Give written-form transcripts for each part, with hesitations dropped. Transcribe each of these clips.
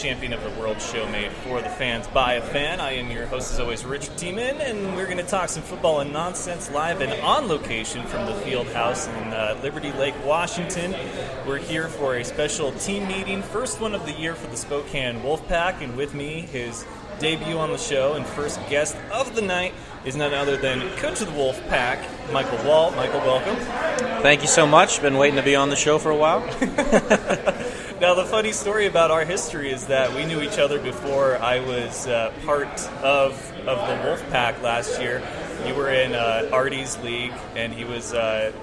Champion of the World show made for the fans by a fan. I am your host, as always, Richard Tiemann, and we're going to talk some football and nonsense live and on location from the Field House in Liberty Lake, Washington. We're here for a special team meeting, first one of the year for the Spokane Wolfpack, and with me, his debut on the show and first guest of the night is none other than coach of the Wolfpack, Michael Walt. Michael, welcome. Thank you so much. Been waiting to be on the show for a while. Now, the funny story about our history is that we knew each other before I was part of the Wolfpack last year. You were in Artie's league, and he was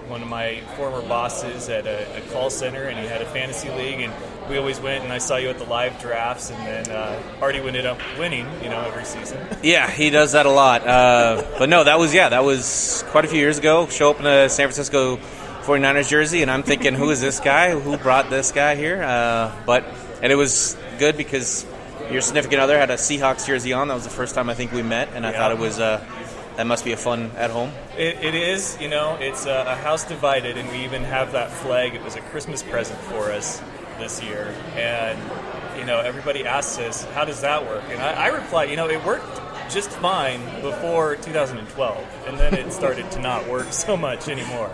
one of my former bosses at a call center, and he had a fantasy league, and we always went, and I saw you at the live drafts, and then Artie ended up winning, every season. Yeah, he does that a lot. But no, that was quite a few years ago. Show up in a San Francisco 49ers jersey, and I'm thinking, who is this guy? Who brought this guy here? And it was good because your significant other had a Seahawks jersey on. That was the first time I think we met, and I thought it was that must be a fun at home. It is, it's a house divided, and we even have that flag. It was a Christmas present for us this year, and everybody asks us, how does that work? And I reply, it worked just fine before 2012, and then it started to not work so much anymore.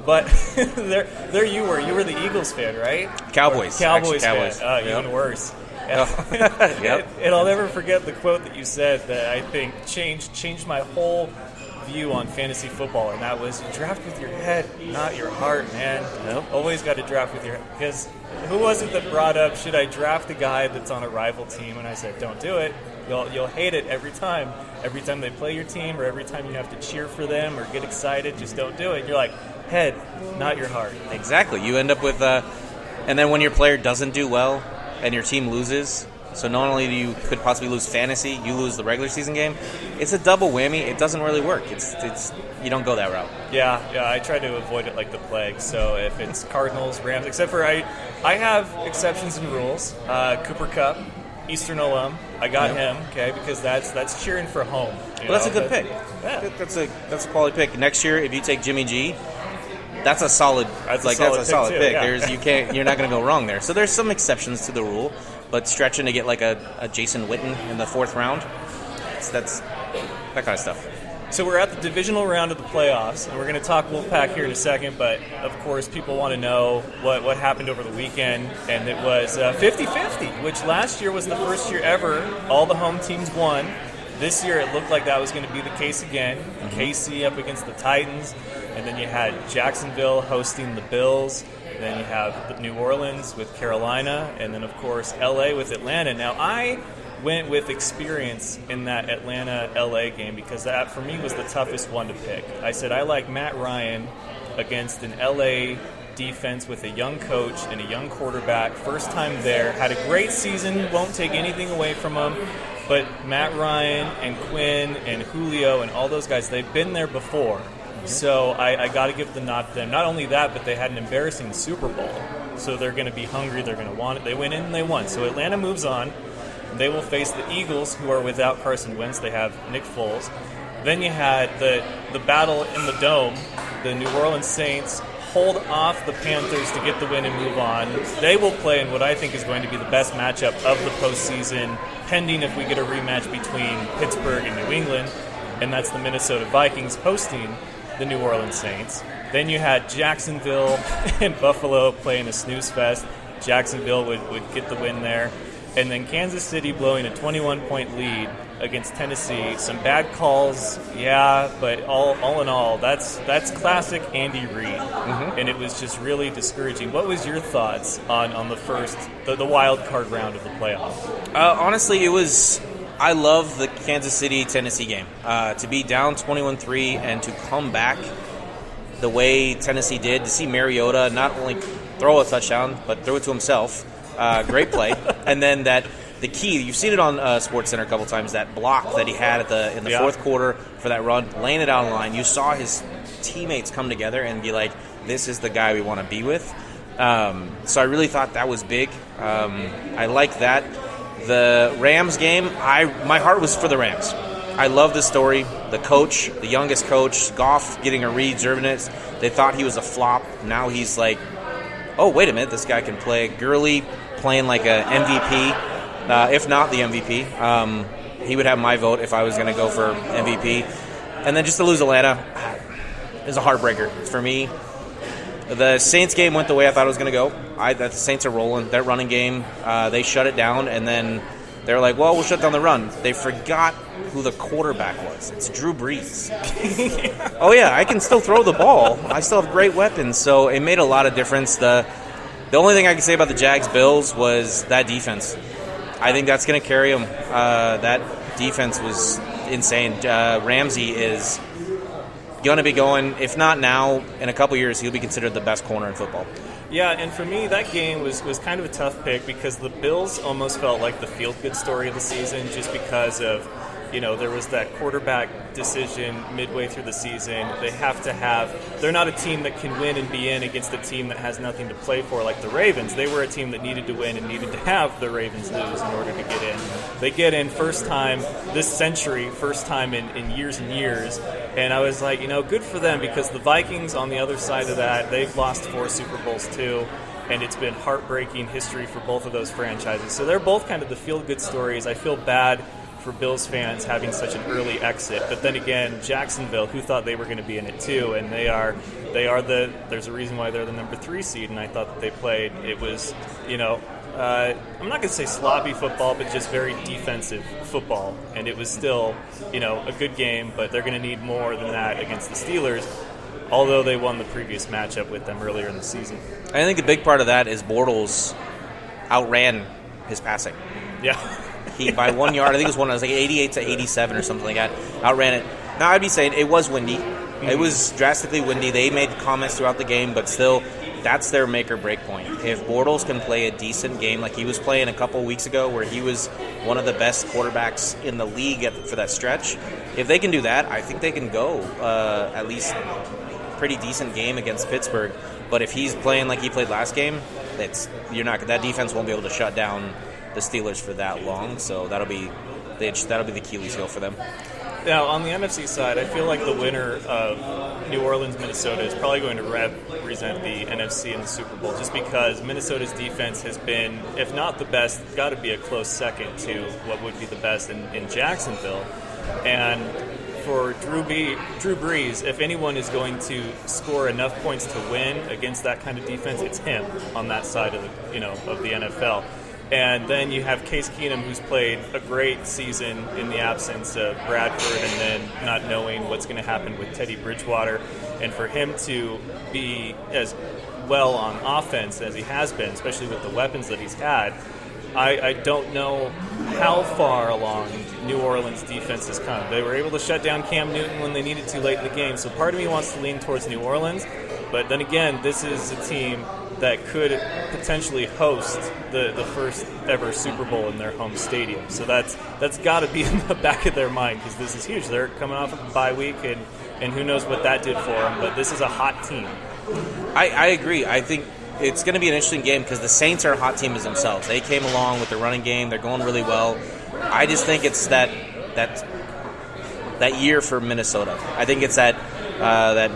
But there you were the Eagles fan, right? Cowboys fan. Yep. Even worse. Yep. And I'll never forget the quote that you said that I think changed my whole view on fantasy football, and that was, you draft with your head, not your heart, man. Yep. Always got to draft with your head. Because who was it that brought up, should I draft a guy that's on a rival team? And I said, don't do it. You'll hate it every time. Every time they play your team, or every time you have to cheer for them or get excited, just don't do it. And you're like, head, not your heart. Exactly. You end up with, and then when your player doesn't do well and your team loses, so not only do you could possibly lose fantasy, you lose the regular season game. It's a double whammy. It doesn't really work. It's you don't go that route. Yeah. I try to avoid it like the plague. So if it's Cardinals, Rams, except for I have exceptions and rules. Cooper Kupp, Eastern alum. I got him, okay, because that's cheering for home. Well, that's a good pick. Yeah. That's a quality pick. Next year, if you take Jimmy G, that's a solid. That's a solid pick. Yeah. You're not going to go wrong there. So there's some exceptions to the rule, but stretching to get like a Jason Witten in the fourth round, that's that kind of stuff. So we're at the divisional round of the playoffs, and we're going to talk Wolfpack here in a second, but of course people want to know what happened over the weekend, and it was 50-50, which last year was the first year ever all the home teams won. This year it looked like that was going to be the case again. KC up against the Titans, and then you had Jacksonville hosting the Bills, and then you have New Orleans with Carolina, and then of course LA with Atlanta. Now I went with experience in that Atlanta-LA game because that, for me, was the toughest one to pick. I said I like Matt Ryan against an LA defense with a young coach and a young quarterback. First time there. Had a great season. Won't take anything away from him. But Matt Ryan and Quinn and Julio and all those guys, they've been there before. So I got to give the nod to them. Not only that, but they had an embarrassing Super Bowl. So they're going to be hungry. They're going to want it. They went in and they won. So Atlanta moves on. They will face the Eagles, who are without Carson Wentz. They have Nick Foles. Then you had the battle in the Dome. The New Orleans Saints hold off the Panthers to get the win and move on. They will play in what I think is going to be the best matchup of the postseason, pending if we get a rematch between Pittsburgh and New England, and that's the Minnesota Vikings hosting the New Orleans Saints. Then you had Jacksonville and Buffalo playing a snooze fest. Jacksonville would get the win there. And then Kansas City blowing a 21-point lead against Tennessee. Some bad calls, but all in all, that's classic Andy Reid. And it was just really discouraging. What was your thoughts on the first, the wild card round of the playoffs? Honestly, I love the Kansas City-Tennessee game. To be down 21-3 and to come back the way Tennessee did, to see Mariota not only throw a touchdown, but throw it to himself. Great play. And then the key, you've seen it on SportsCenter a couple times, that block that he had in the fourth quarter for that run, laying it out on the line. You saw his teammates come together and be like, this is the guy we want to be with. So I really thought that was big. I like that. The Rams game, my heart was for the Rams. I love the story. The coach, the youngest coach, Goff getting a redeserving it. They thought he was a flop. Now he's like, oh, wait a minute, this guy can play. Gurley playing like a MVP. if not the MVP. He would have my vote if I was going to go for MVP. And then just to lose Atlanta is a heartbreaker for me. The Saints game went the way I thought it was going to go. The Saints are rolling. Their running game, they shut it down, and then they're like, well, we'll shut down the run. They forgot who the quarterback was. It's Drew Brees. Oh, yeah, I can still throw the ball. I still have great weapons, so it made a lot of difference. The only thing I can say about the Jags-Bills was that defense. I think that's going to carry them. That defense was insane. Ramsey is going to be going, if not now, in a couple years, he'll be considered the best corner in football. Yeah, and for me, that game was kind of a tough pick because the Bills almost felt like the feel-good story of the season just because of, there was that quarterback decision midway through the season. They're not a team that can win and be in against a team that has nothing to play for like the Ravens. They were a team that needed to win and needed to have the Ravens lose in order to get in. They get in first time this century, first time in years and years. And I was like, good for them because the Vikings on the other side of that, they've lost 4 Super Bowls too. And it's been heartbreaking history for both of those franchises. So they're both kind of the feel-good stories. I feel bad for Bills fans having such an early exit. But then again, Jacksonville, who thought they were going to be in it too, and there's a reason why they're the number 3 seed, and I thought that they played, it was, I'm not going to say sloppy football, but just very defensive football. And it was still, a good game, but they're going to need more than that against the Steelers, although they won the previous matchup with them earlier in the season. I think the big part of that is Bortles outran his passing. Yeah. He, by 1 yard, I think it was 88 to 87 or something like that, outran it. Now, I'd be saying it was windy. Mm-hmm. It was drastically windy. They made comments throughout the game, but still, that's their make or break point. If Bortles can play a decent game like he was playing a couple of weeks ago, where he was one of the best quarterbacks in the league for that stretch, if they can do that, I think they can go at least pretty decent game against Pittsburgh. But if he's playing like he played last game, that defense won't be able to shut down the Steelers for that long, so that'll be the Achilles heel for them. Now, on the NFC side, I feel like the winner of New Orleans, Minnesota is probably going to represent the NFC in the Super Bowl, just because Minnesota's defense has been, if not the best, got to be a close second to what would be the best in Jacksonville. And for Drew Brees, if anyone is going to score enough points to win against that kind of defense, it's him on that side of the NFL. And then you have Case Keenum, who's played a great season in the absence of Bradford and then not knowing what's going to happen with Teddy Bridgewater. And for him to be as well on offense as he has been, especially with the weapons that he's had, I don't know how far along New Orleans' defense has come. They were able to shut down Cam Newton when they needed to late in the game. So part of me wants to lean towards New Orleans. But then again, this is a team that could potentially host the first ever Super Bowl in their home stadium. So that's got to be in the back of their mind because this is huge. They're coming off of a bye week, and who knows what that did for them. But this is a hot team. I agree. I think it's going to be an interesting game because the Saints are a hot team as themselves. They came along with the running game. They're going really well. I just think it's that year for Minnesota. I think it's that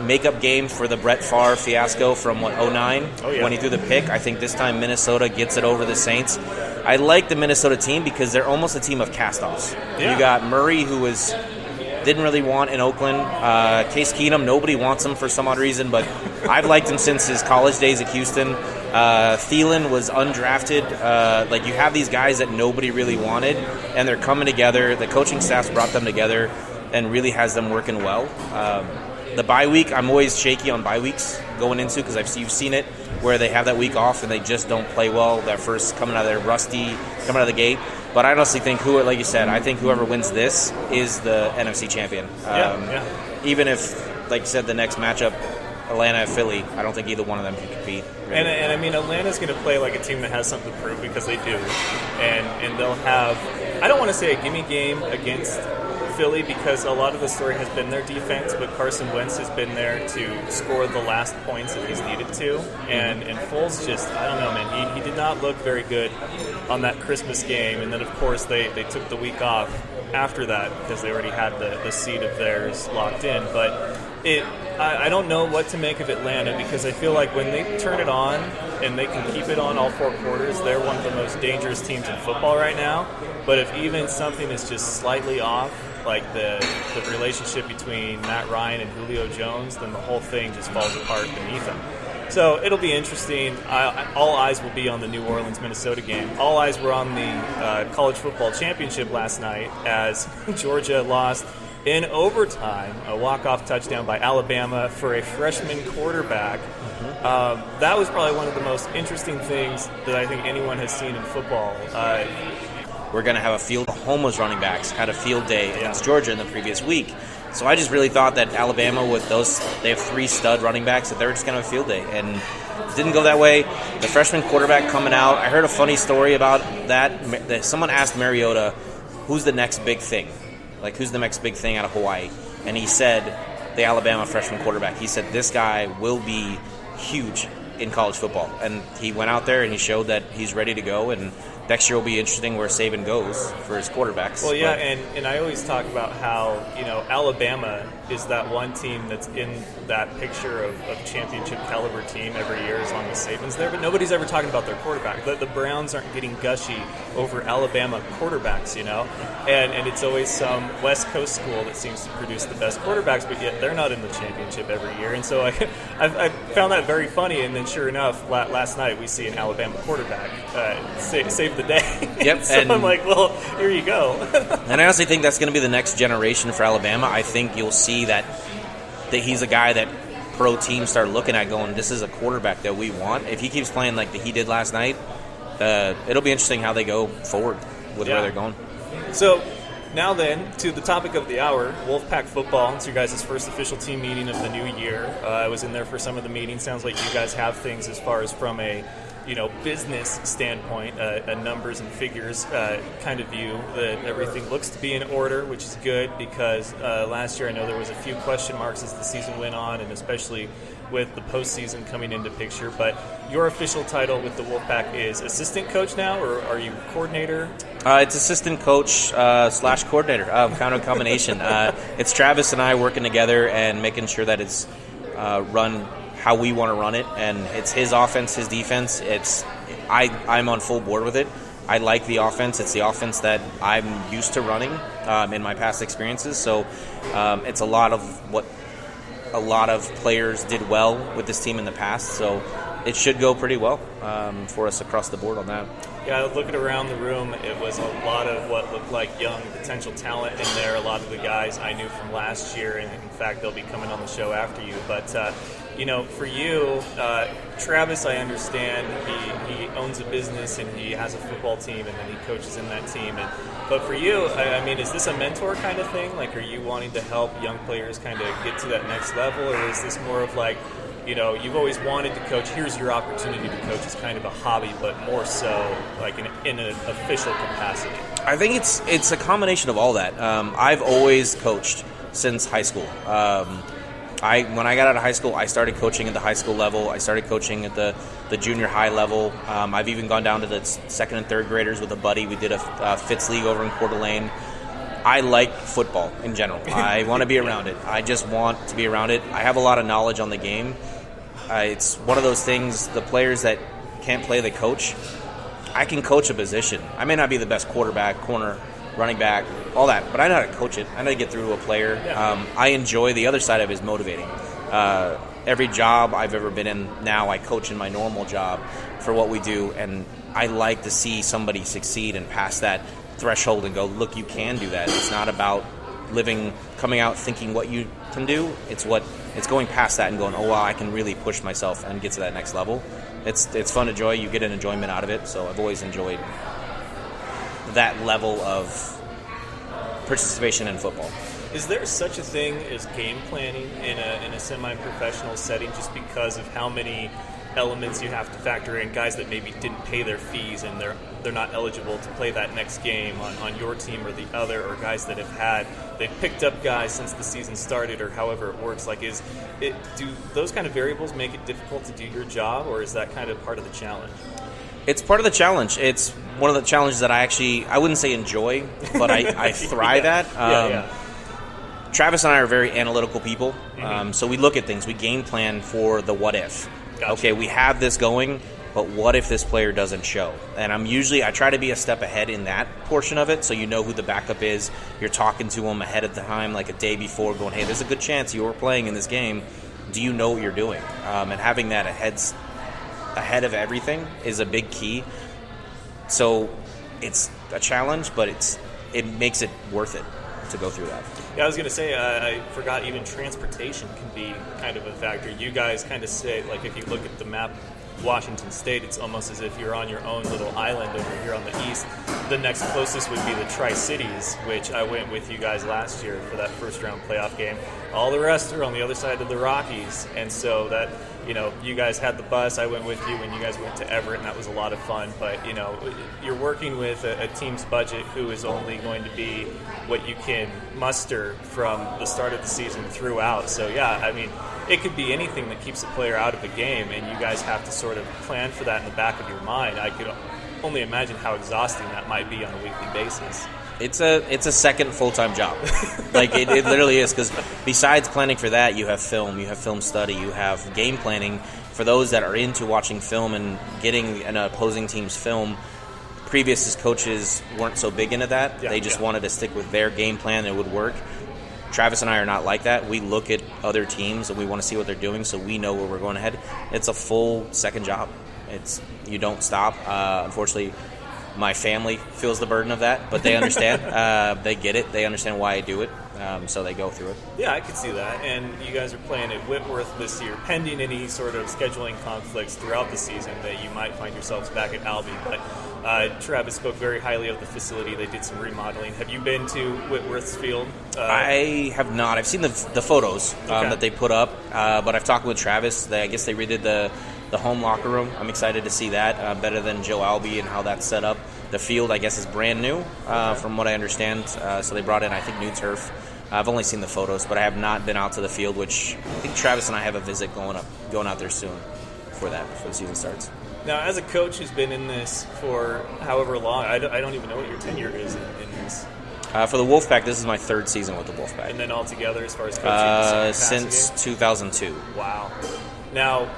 makeup game for the Brett Favre fiasco from 2009 when he threw the pick. I think this time Minnesota gets it over the Saints. I like the Minnesota team because they're almost a team of cast-offs. Yeah. You got Murray, who didn't really want in Oakland. Case Keenum, nobody wants him for some odd reason, but I've liked him since his college days at Houston. Thielen was undrafted. You have these guys that nobody really wanted, and they're coming together. The coaching staff's brought them together and really has them working well. The bye week, I'm always shaky on bye weeks going into because you've seen it where they have that week off and they just don't play well. That first coming out of there rusty, coming out of the gate. But I honestly think like you said, I think whoever wins this is the NFC champion. Even if, like you said, the next matchup, Atlanta, Philly, I don't think either one of them can compete. Really. And I mean, Atlanta's going to play like a team that has something to prove because they do. And they'll have, I don't want to say a gimme game against Philly because a lot of the story has been their defense, but Carson Wentz has been there to score the last points if he's needed to. And Foles just, I don't know, man, he did not look very good on that Christmas game. And then, of course, they took the week off after that because they already had the seed of theirs locked in. But I don't know what to make of Atlanta because I feel like when they turn it on and they can keep it on all 4 quarters, they're one of the most dangerous teams in football right now. But if even something is just slightly off, like the relationship between Matt Ryan and Julio Jones, then the whole thing just falls apart beneath them. So it'll be interesting. All eyes will be on the New Orleans-Minnesota game. All eyes were on the college football championship last night as Georgia lost in overtime, a walk-off touchdown by Alabama for a freshman quarterback. That was probably one of the most interesting things that I think anyone has seen in football. We're going to have a field. Oklahoma's running backs had a field day against Georgia in the previous week. So I just really thought that Alabama, with those, they have 3 stud running backs, that they're just going to have a field day. And it didn't go that way. The freshman quarterback coming out, I heard a funny story about that. Someone asked Mariota, who's the next big thing? Like, who's the next big thing out of Hawaii? And he said, the Alabama freshman quarterback. He said, this guy will be huge in college football. And he went out there and he showed that he's ready to go. And next year will be interesting where Saban goes for his quarterbacks. Well, yeah, and I always talk about how, Alabama is that one team that's in that picture of championship caliber team every year as long as Saban's there, but nobody's ever talking about their quarterback. The Browns aren't getting gushy over Alabama quarterbacks, and it's always some West Coast school that seems to produce the best quarterbacks, but yet they're not in the championship every year. And so I found that very funny, and then sure enough, last night we see an Alabama quarterback save the day. Yep. So I'm like, well, here you go. And I honestly think that's going to be the next generation for Alabama. I think you'll see that he's a guy that pro teams start looking at going, this is a quarterback that we want. If he keeps playing like he did last night, it'll be interesting how they go forward with where they're going. So now then, to the topic of the hour, Wolfpack football. It's your guys' first official team meeting of the new year. I was in there for some of the meetings. Sounds like you guys have things as far as from a business standpoint, a numbers and figures kind of view, that everything looks to be in order, which is good because last year I know there was a few question marks as the season went on, and especially with the postseason coming into picture. But your official title with the Wolfpack is assistant coach now, or are you coordinator? It's assistant coach / coordinator, kind of a combination. It's Travis and I working together and making sure that it's run how we want to run it, and it's his offense, his defense. I'm on full board with it. I like the offense. It's the offense that I'm used to running in my past experiences. So it's a lot of what a lot of players did well with this team in the past. So it should go pretty well for us across the board on that. Yeah, looking around the room, it was a lot of what looked like young potential talent in there. A lot of the guys I knew from last year, and in fact, they'll be coming on the show after you. But for you, Travis, I understand he owns a business and he has a football team, and then he coaches in that team. But for you, I mean, is this a mentor kind of thing? Like, are you wanting to help young players kind of get to that next level, or is this more of like, you've always wanted to coach, here's your opportunity to coach as kind of a hobby, but more so like in an official capacity? I think it's a combination of all that. I've always coached since high school. When I got out of high school, I started coaching at the high school level. I started coaching at the junior high level. I've even gone down to the second and third graders with a buddy. We did a Fitz League over in Coeur d'Alene. I like football in general. I want to be around it. I just want to be around it. I have a lot of knowledge on the game. It's one of those things, the players that can't play the coach, I can coach a position. I may not be the best quarterback, corner, running back, all that, but I know how to coach it. I know how to get through to a player. Yeah. I enjoy the other side of it is motivating. Every job I've ever been in now, I coach in my normal job for what we do, and I like to see somebody succeed and pass that threshold and go, look, you can do that. It's not about coming out thinking what you can do. It's going past that and going, oh wow, I can really push myself and get to that next level. It's fun to enjoy. You get an enjoyment out of it. So I've always enjoyed that level of participation in football. Is there such a thing as game planning in a semi-professional setting, just because of how many elements you have to factor in? Guys that maybe didn't pay their fees and they're not eligible to play that next game on your team or the other, or guys that they've picked up guys since the season started, or however it works. Like, do those kind of variables make it difficult to do your job, or is that kind of part of the challenge? It's part of the challenge. It's one of the challenges that I wouldn't say enjoy, but I thrive at. Travis and I are very analytical people, so we look at things. We game plan for the what if. Gotcha. Okay, we have this going, but what if this player doesn't show? And I try to be a step ahead in that portion of it, so you know who the backup is. You're talking to them ahead of time, like a day before, going, hey, there's a good chance you're playing in this game. Do you know what you're doing? And having that ahead of everything is a big key. So it's a challenge, but it makes it worth it to go through that. Yeah, I was going to say, I forgot even transportation can be kind of a factor. You guys kind of say, like, if you look at the map, Washington State, it's almost as if you're on your own little island over here on the east. The next closest would be the Tri-Cities, which I went with you guys last year for that first round playoff game. All the rest are on the other side of the Rockies, and so that, you guys had the bus. I went with you when you guys went to Everett, and that was a lot of fun. But, you're working with a team's budget who is only going to be what you can muster from the start of the season throughout. So, yeah, I mean, it could be anything that keeps a player out of a game, and you guys have to sort of plan for that in the back of your mind. I could only imagine how exhausting that might be on a weekly basis. It's a second full-time job. Like, it literally is, because besides planning for that, you have film study, you have game planning. For those that are into watching film and getting an opposing team's film, previous coaches weren't so big into that. They just wanted to stick with their game plan and it would work. Travis and I are not like that. We look at other teams and we want to see what they're doing so we know where we're going ahead. It's a full second job. You don't stop. Unfortunately, my family feels the burden of that, but they understand. They get it. They understand why I do it, so they go through it. Yeah, I could see that. And you guys are playing at Whitworth this year, pending any sort of scheduling conflicts throughout the season that you might find yourselves back at Albee. But Travis spoke very highly of the facility. They did some remodeling. Have you been to Whitworth's field? I have not. I've seen the photos that they put up, but I've talked with Travis. I guess they redid the home locker room. I'm excited to see that, better than Joe Albee and how that's set up. The field, I guess, is brand new, from what I understand. So they brought in, I think, new turf. I've only seen the photos, but I have not been out to the field, which I think Travis and I have a visit going out there soon before the season starts. Now, as a coach who's been in this for however long, I don't even know what your tenure is in this. For the Wolfpack, this is my third season with the Wolfpack. And then altogether, as far as coaching? Since 2002. Wow. Now,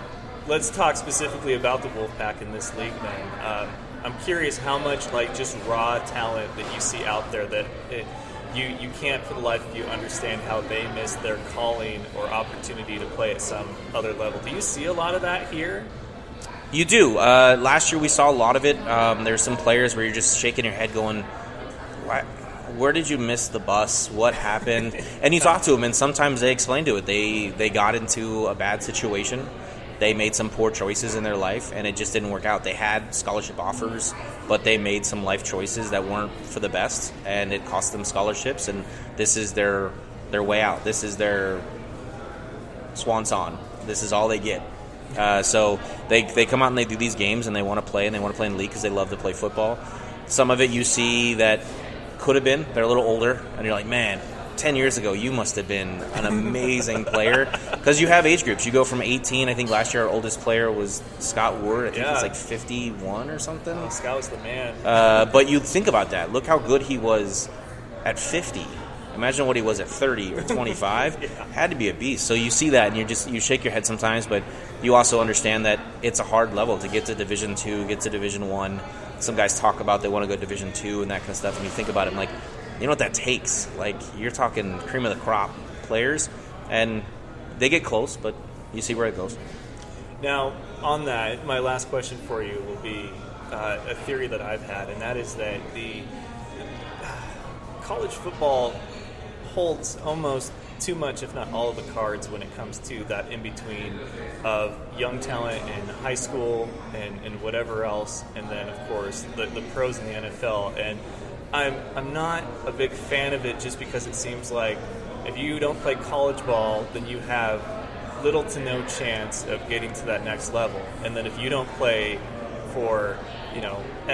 let's talk specifically about the Wolfpack in this league then. I'm curious how much just raw talent that you see out there that you can't for the life of you understand how they missed their calling or opportunity to play at some other level. Do you see a lot of that here? You do. Last year we saw a lot of it. There's some players where you're just shaking your head going, where did you miss the bus? What happened? And you talk to them, and sometimes they explain to it. They got into a bad situation. They made some poor choices in their life, and it just didn't work out. They had scholarship offers, but they made some life choices that weren't for the best, and it cost them scholarships, and this is their way out. This is their swan song. This is all they get. So they come out and they do these games, and they want to play, and they want to play in the league because they love to play football. Some of it you see that could have been. They're a little older, and you're like, man, 10 years ago, you must have been an amazing player, because you have age groups. You go from 18. I think last year our oldest player was Scott Ward. I think he's like 51 or something. Oh, Scott was the man. But you think about that. Look how good he was at 50. Imagine what he was at 30 or 25. Had to be a beast. So you see that, and you shake your head sometimes, but you also understand that it's a hard level to get to Division II, get to Division I. Some guys talk about they want to go to Division II and that kind of stuff, and you think about it, and you know what that takes? You're talking cream of the crop players, and they get close, but you see where it goes. Now, on that, my last question for you will be a theory that I've had, and that is that the college football holds almost too much, if not all of the cards, when it comes to that in-between of young talent in high school and whatever else, and then, of course, the pros in the NFL. And I'm not a big fan of it, just because it seems like if you don't play college ball, then you have little to no chance of getting to that next level. And then if you don't play for,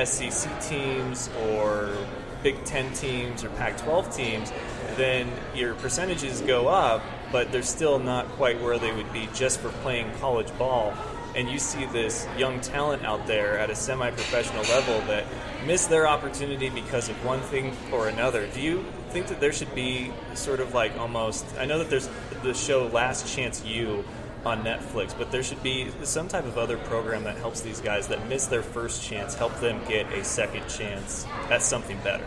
SEC teams or Big Ten teams or Pac-12 teams, then your percentages go up, but they're still not quite where they would be just for playing college ball. and you see this young talent out there at a semi-professional level that miss their opportunity because of one thing or another. Do you think that there should be sort of like almost, I know that there's the show Last Chance U on Netflix, but there should be some type of other program that helps these guys that miss their first chance, help them get a second chance at something better?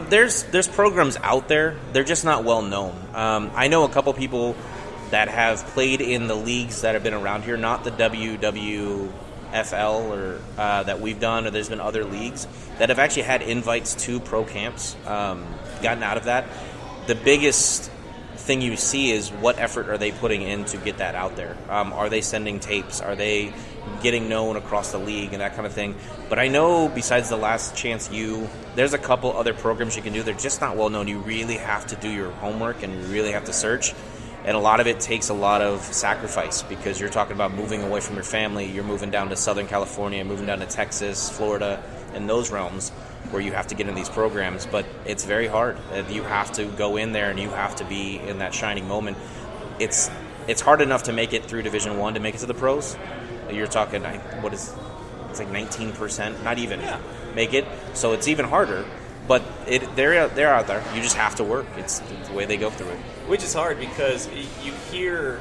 There's programs out there. They're just not well known. I know a couple people that have played in the leagues that have been around here, not the WWFL or that we've done, or there's been other leagues that have actually had invites to pro camps, gotten out of that. The biggest thing you see is what effort are they putting in to get that out there. Are they sending tapes? Are they getting known across the league and that kind of thing? But I know besides the Last Chance U, there's a couple other programs you can do. They're just not well known. You really have to do your homework and you really have to search. And a lot of it takes a lot of sacrifice because you're talking about moving away from your family. You're moving down to Southern California, moving down to Texas, Florida, and those realms where you have to get in these programs. But it's very hard. You have to go in there and you have to be in that shining moment. It's hard enough to make it through Division I to make it to the pros. You're talking, it's like 19%, not even make it. So it's even harder. But they're out there. You just have to work. It's the way they go through it. Which is hard because you hear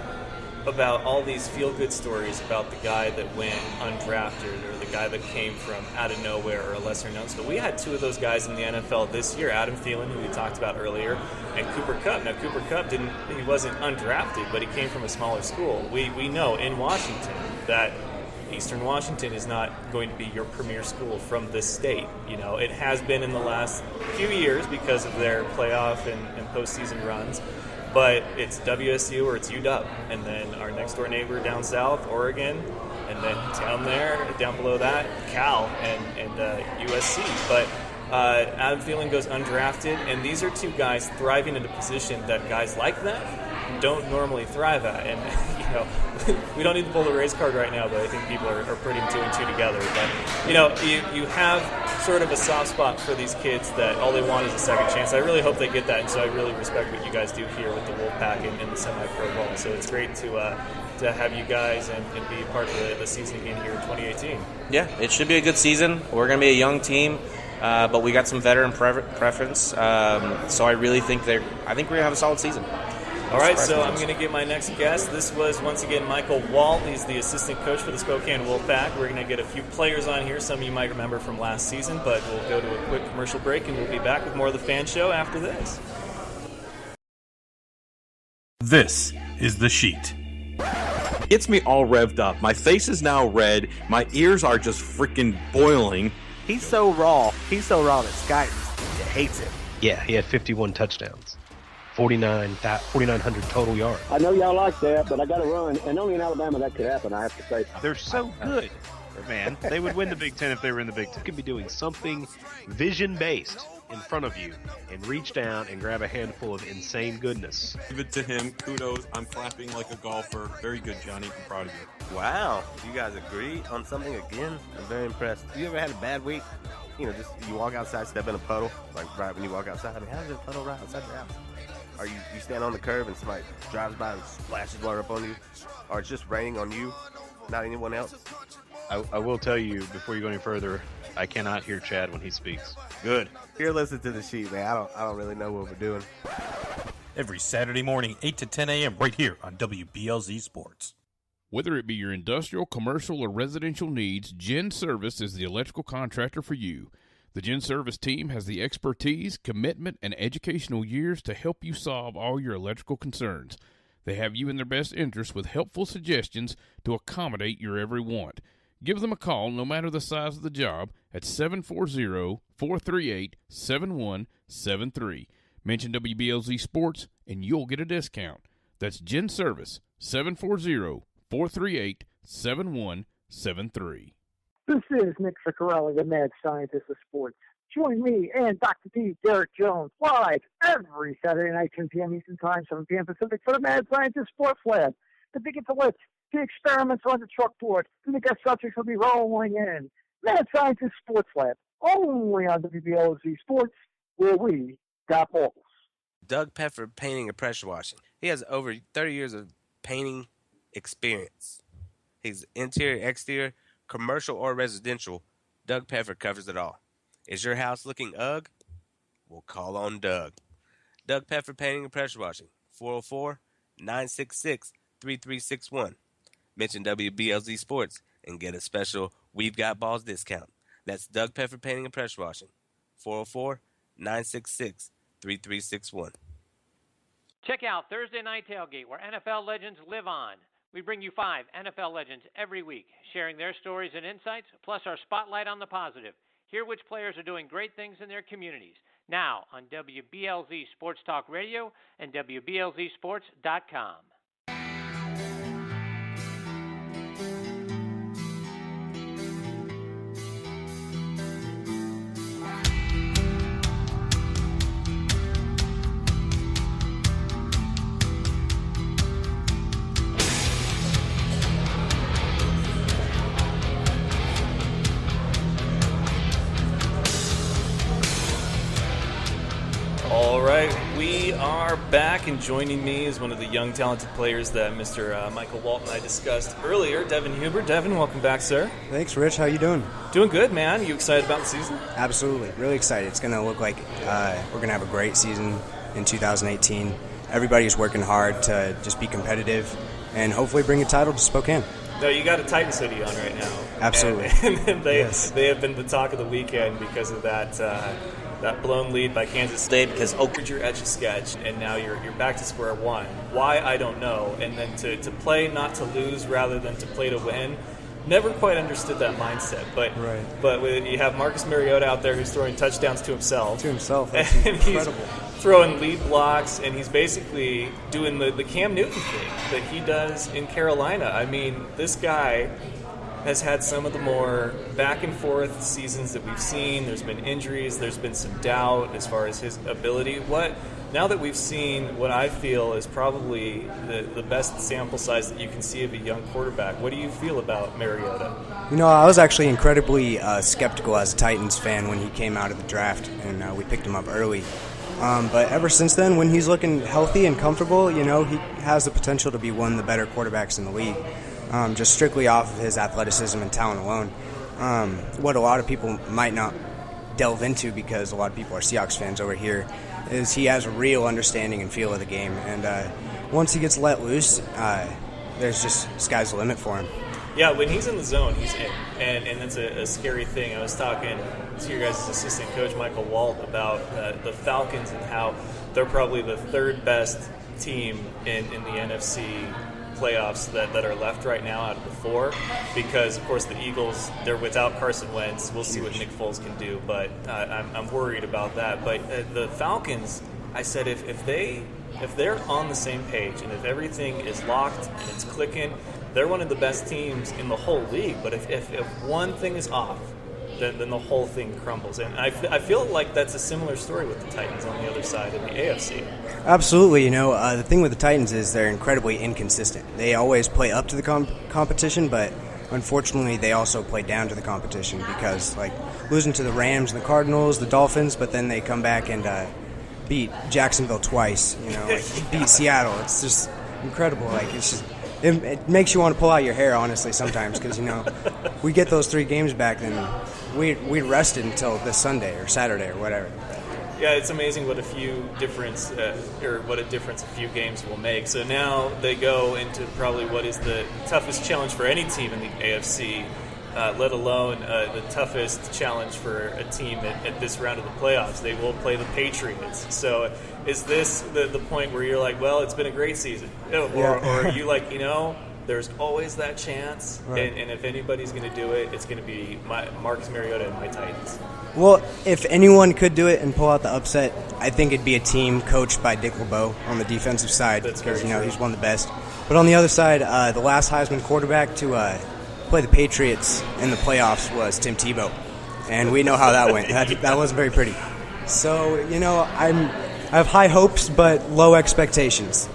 about all these feel-good stories about the guy that went undrafted or the guy that came from out of nowhere or a lesser-known school. We had two of those guys in the NFL this year, Adam Thielen, who we talked about earlier, and Cooper Kupp. Now, Cooper Kupp he wasn't undrafted, but he came from a smaller school. We know in Washington that Eastern Washington is not going to be your premier school from this state. You know, it has been in the last few years because of their playoff and postseason runs, but it's WSU or it's UW, and then our next door neighbor down south, Oregon, and then down below that, Cal and USC. But Adam Thielen goes undrafted, and these are two guys thriving in a position that guys like that don't normally thrive at. And we don't need to pull the race card right now, but I think people are putting two and two together. But you have sort of a soft spot for these kids that all they want is a second chance. I really hope they get that, and so I really respect what you guys do here with the Wolfpack and the semi-pro ball. So it's great to have you guys and be part of the season again here in 2018. Yeah, it should be a good season. We're going to be a young team, but we got some veteran preference. So I really think we're going to have a solid season. All right, so I'm going to get my next guest. This was, once again, Michael Walt. He's the assistant coach for the Spokane Wolfpack. We're going to get a few players on here. Some of you might remember from last season, but we'll go to a quick commercial break, and we'll be back with more of the Fan Show after this. This is The Sheet. Gets me all revved up. My face is now red. My ears are just freaking boiling. He's so raw that Scott hates him. Yeah, he had 51 touchdowns. 4,900 total yards. I know y'all like that, but I got to run. And only in Alabama that could happen, I have to say. They're so good, man. They would win the Big Ten if they were in the Big Ten. You could be doing something vision-based in front of you and reach down and grab a handful of insane goodness. Give it to him. Kudos. I'm clapping like a golfer. Very good, Johnny. I'm proud of you. Wow. You guys agree on something again? I'm very impressed. You ever had a bad week? Just you walk outside, step in a puddle, like right when you walk outside. I mean, how does a puddle right outside your house? Or you stand on the curb and somebody drives by and splashes water up on you? Or it's just raining on you, not anyone else? I will tell you, before you go any further, I cannot hear Chad when he speaks. Good. You're listening to the sheet, man. I don't really know what we're doing. Every Saturday morning, 8 to 10 a.m. right here on WBLZ Sports. Whether it be your industrial, commercial, or residential needs, Gen Service is the electrical contractor for you. The Gen Service team has the expertise, commitment, and educational years to help you solve all your electrical concerns. They have you in their best interest with helpful suggestions to accommodate your every want. Give them a call, no matter the size of the job, at 740-438-7173. Mention WBLZ Sports, and you'll get a discount. That's Gen Service, 740-438-7173. This is Nick Ciccarelli, the mad scientist of sports. Join me and Dr. D, Derek Jones, live every Saturday night, 10 p.m. Eastern Time, 7 p.m. Pacific, for the Mad Scientist Sports Lab. The big intellects, the experiments on the chalkboard, and the guest subjects will be rolling in. Mad Scientist Sports Lab, only on WBLZ Sports, where we got balls. Doug Peffer painting and pressure washing. He has over 30 years of painting experience. He's interior, exterior, commercial, or residential. Doug Peffer covers it all. Is your house looking ugh? We'll call on Doug. Doug Peffer Painting and Pressure Washing. 404-966-3361. Mention WBLZ Sports and get a special We've Got Balls discount. That's Doug Peffer Painting and Pressure Washing. 404-966-3361. Check out Thursday Night Tailgate, where NFL legends live on. We bring you 5 NFL legends every week, sharing their stories and insights, plus our spotlight on the positive. Hear which players are doing great things in their communities. Now on WBLZ Sports Talk Radio and WBLZSports.com. All right, we are back, and joining me is one of the young, talented players that Mr. Michael Walt and I discussed earlier, Devin Huber. Devin, welcome back, sir. Thanks, Rich. How you doing? Doing good, man. You excited about the season? Absolutely. Really excited. It's going to look like we're going to have a great season in 2018. Everybody's working hard to just be competitive and hopefully bring a title to Spokane. No, you got a Titan City on right now. Absolutely. And they have been the talk of the weekend because of that blown lead by Kansas State, because Oakridge your etch a sketch, and now you're back to square one. Why, I don't know. And then to play not to lose rather than to play to win, never quite understood that mindset. But you have Marcus Mariota out there who's throwing touchdowns to himself. That's and incredible. He's throwing lead blocks, and he's basically doing the Cam Newton thing that he does in Carolina. I mean, this guy has had some of the more back-and-forth seasons that we've seen. There's been injuries. There's been some doubt as far as his ability. Now that we've seen what I feel is probably the best sample size that you can see of a young quarterback, what do you feel about Mariota? You know, I was actually incredibly skeptical as a Titans fan when he came out of the draft, and we picked him up early. But ever since then, when he's looking healthy and comfortable, you know, he has the potential to be one of the better quarterbacks in the league. Just strictly off of his athleticism and talent alone. What a lot of people might not delve into, because a lot of people are Seahawks fans over here, is he has a real understanding and feel of the game. And once he gets let loose, there's just sky's the limit for him. Yeah, when he's in the zone, he's in. And that's a scary thing. I was talking to your guys' assistant coach, Michael Walt, about the Falcons and how they're probably the third best team in the NFC playoffs that are left right now out of the 4, because of course the Eagles, they're without Carson Wentz. We'll see what Nick Foles can do, but I'm worried about that. But the Falcons, I said, if they're on the same page and if everything is locked and it's clicking, they're one of the best teams in the whole league. But if one thing is off, then the whole thing crumbles. And I feel like that's a similar story with the Titans on the other side in the AFC. Absolutely. You know, the thing with the Titans is they're incredibly inconsistent. They always play up to the competition, but unfortunately they also play down to the competition, because, like, losing to the Rams and the Cardinals, the Dolphins, but then they come back and beat Jacksonville twice, you know, like, beat Seattle. It's just incredible. Like, it's just... It makes you want to pull out your hair, honestly, sometimes, because, you know, we get those 3 games back, then we rested until this Sunday or Saturday or whatever. Yeah, it's amazing what a difference a few games will make. So now they go into probably what is the toughest challenge for any team in the AFC, let alone the toughest challenge for a team at this round of the playoffs. They will play the Patriots. So is this the point where you're like, well, it's been a great season? Or are you like, you know, there's always that chance, right. and if anybody's going to do it, it's going to be Marcus Mariota and my Titans. Well, if anyone could do it and pull out the upset, I think it'd be a team coached by Dick LeBeau on the defensive side, because, you know, he's one of the best. But on the other side, the last Heisman quarterback to play the Patriots in the playoffs was Tim Tebow, and we know how that went. That wasn't very pretty. So, you know, I have high hopes but low expectations.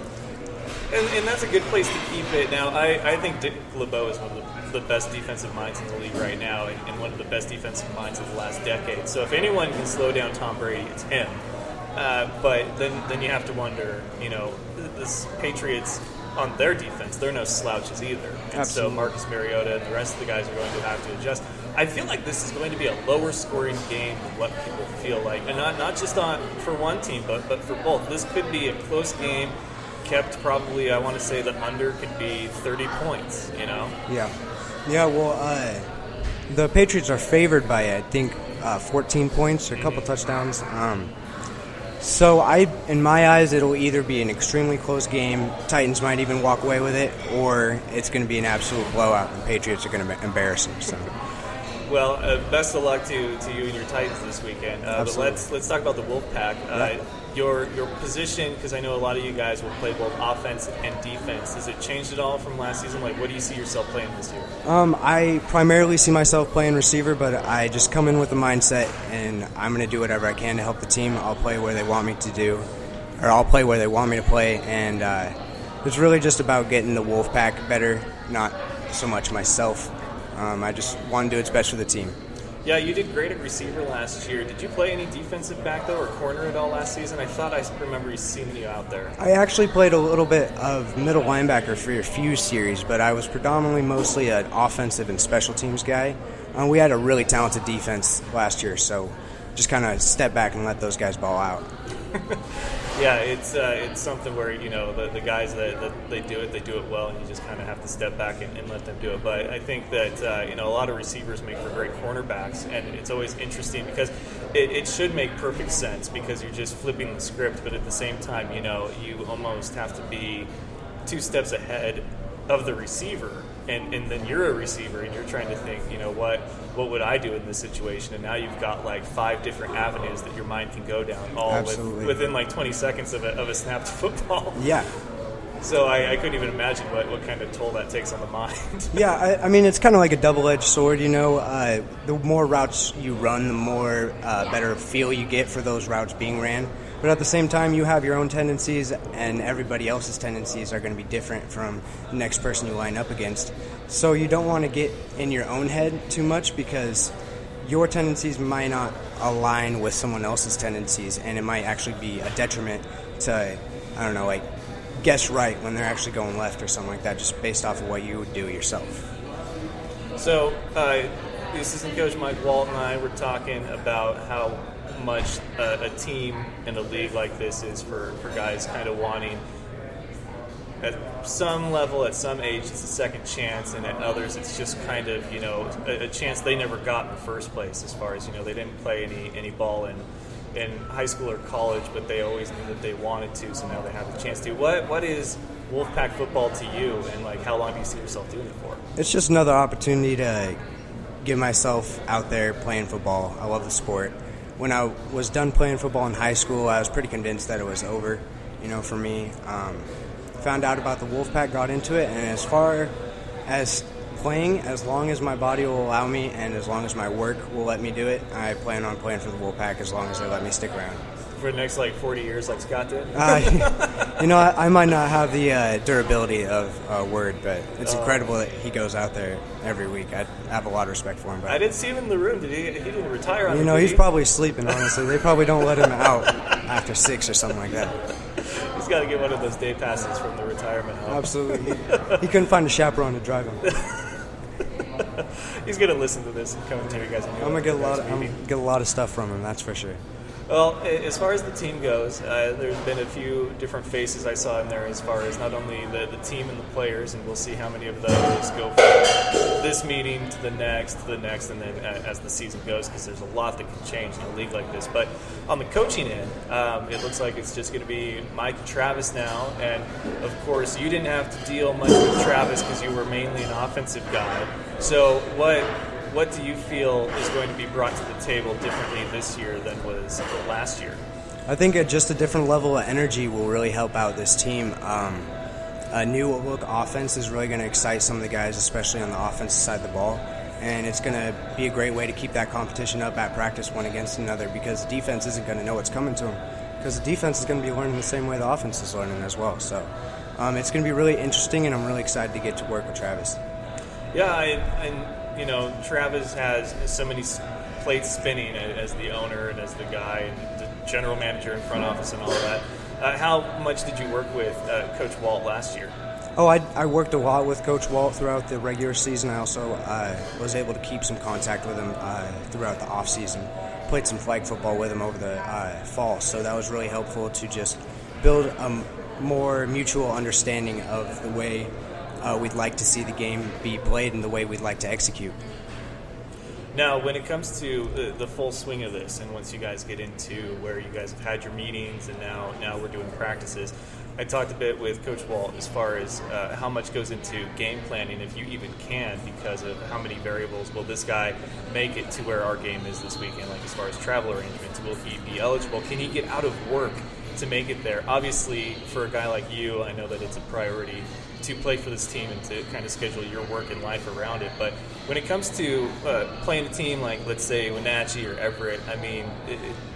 And that's a good place to keep it. Now, I think Dick LeBeau is one of the best defensive minds in the league right now, and one of the best defensive minds of the last decade. So if anyone can slow down Tom Brady, it's him. But then you have to wonder, you know, this Patriots on their defense, they're no slouches either. And Absolutely. so Marcus Mariota and the rest of the guys are going to have to adjust. I feel like this is going to be a lower scoring game than what people feel like, and not just for one team, but for both. This could be a close game, kept probably. I want to say the under could be 30 points. Yeah. Well, the Patriots are favored by I think 14 points or a couple touchdowns. So in my eyes, it'll either be an extremely close game. Titans might even walk away with it, or it's going to be an absolute blowout, and the Patriots are going to embarrass them. So. Well, best of luck to you and your Titans this weekend. But let's talk about the Wolfpack. Your position, because I know a lot of you guys will play both offense and defense. Has it changed at all from last season? Like, what do you see yourself playing this year? I primarily see myself playing receiver, but I just come in with a mindset, and I'm going to do whatever I can to help the team. I'll play where they want me to do, or I'll play where they want me to play, and it's really just about getting the Wolfpack better, not so much myself. I just want to do what's best for the team. Yeah, you did great at receiver last year. Did you play any defensive back, though, or corner at all last season? I thought I remember seeing you out there. I actually played a little bit of middle linebacker for a few series, but I was predominantly mostly an offensive and special teams guy. We had a really talented defense last year, so just kind of step back and let those guys ball out. Yeah, it's something where, the guys that they do it well, and you just kind of have to step back and let them do it. But I think that, a lot of receivers make for great cornerbacks, and it's always interesting because it should make perfect sense because you're just flipping the script, but at the same time, you almost have to be 2 steps ahead of the receiver, and then you're a receiver, and you're trying to think, what would I do in this situation? And now you've got like 5 different avenues that your mind can go down, all within like 20 seconds of a snapped football. Yeah. So I couldn't even imagine what kind of toll that takes on the mind. Yeah, I mean, it's kind of like a double-edged sword, The more routes you run, the more better feel you get for those routes being ran. But at the same time, you have your own tendencies, and everybody else's tendencies are going to be different from the next person you line up against. So you don't want to get in your own head too much because your tendencies might not align with someone else's tendencies, and it might actually be a detriment to, guess right when they're actually going left or something like that, just based off of what you would do yourself. So, assistant coach Mike Walt and I were talking about how much a team in a league like this is for guys kind of wanting at some level, at some age, it's a second chance, and at others it's just kind of, a chance they never got in the first place as far as, they didn't play any ball in high school or college, but they always knew that they wanted to, so now they have the chance to. What is Wolfpack football to you, and how long do you see yourself doing it for? It's just another opportunity to get myself out there playing football. I love the sport. When I was done playing football in high school, I was pretty convinced that it was over, for me. Found out about the Wolfpack, got into it, and as far as playing, as long as my body will allow me and as long as my work will let me do it, I plan on playing for the Wolfpack as long as they let me stick around. For the next 40 years like Scott did? I might not have the durability of Word, but it's incredible that he goes out there every week. I have a lot of respect for him. But I didn't see him in the room. Did he? He didn't retire on the he's probably sleeping, honestly. They probably don't let him out after 6 or something like that. He's got to get one of those day passes from the retirement home. Absolutely. He couldn't find a chaperone to drive him. He's going to listen to this and come to you guys. I'm going to get a lot of stuff from him, that's for sure. Well, as far as the team goes, there's been a few different faces I saw in there as far as not only the team and the players, and we'll see how many of those go from this meeting to the next, and then as the season goes, because there's a lot that can change in a league like this. But on the coaching end, it looks like it's just going to be Mike and Travis now, and of course you didn't have to deal much with Travis because you were mainly an offensive guy. So what do you feel is going to be brought to the table differently this year than was last year? I think just a different level of energy will really help out this team. A new look offense is really going to excite some of the guys, especially on the offensive side of the ball. And it's going to be a great way to keep that competition up at practice one against another, because the defense isn't going to know what's coming to them. Because the defense is going to be learning the same way the offense is learning as well. So it's going to be really interesting, and I'm really excited to get to work with Travis. Yeah, Travis has so many plates spinning as the owner and as the guy and the general manager in front office and all of that. How much did you work with Coach Walt last year? Oh, I worked a lot with Coach Walt throughout the regular season. I also was able to keep some contact with him throughout the off season. Played some flag football with him over the fall, so that was really helpful to just build a more mutual understanding of the way we'd like to see the game be played and the way we'd like to execute. Now, when it comes to the full swing of this, and once you guys get into where you guys have had your meetings and now we're doing practices, I talked a bit with Coach Walt as far as how much goes into game planning, if you even can, because of how many variables. Will this guy make it to where our game is this weekend, like as far as travel arrangements? Will he be eligible? Can he get out of work to make it there? Obviously, for a guy like you, I know that it's a priority to play for this team and to kind of schedule your work and life around it. But when it comes to playing a team like, let's say, Wenatchee or Everett, I mean,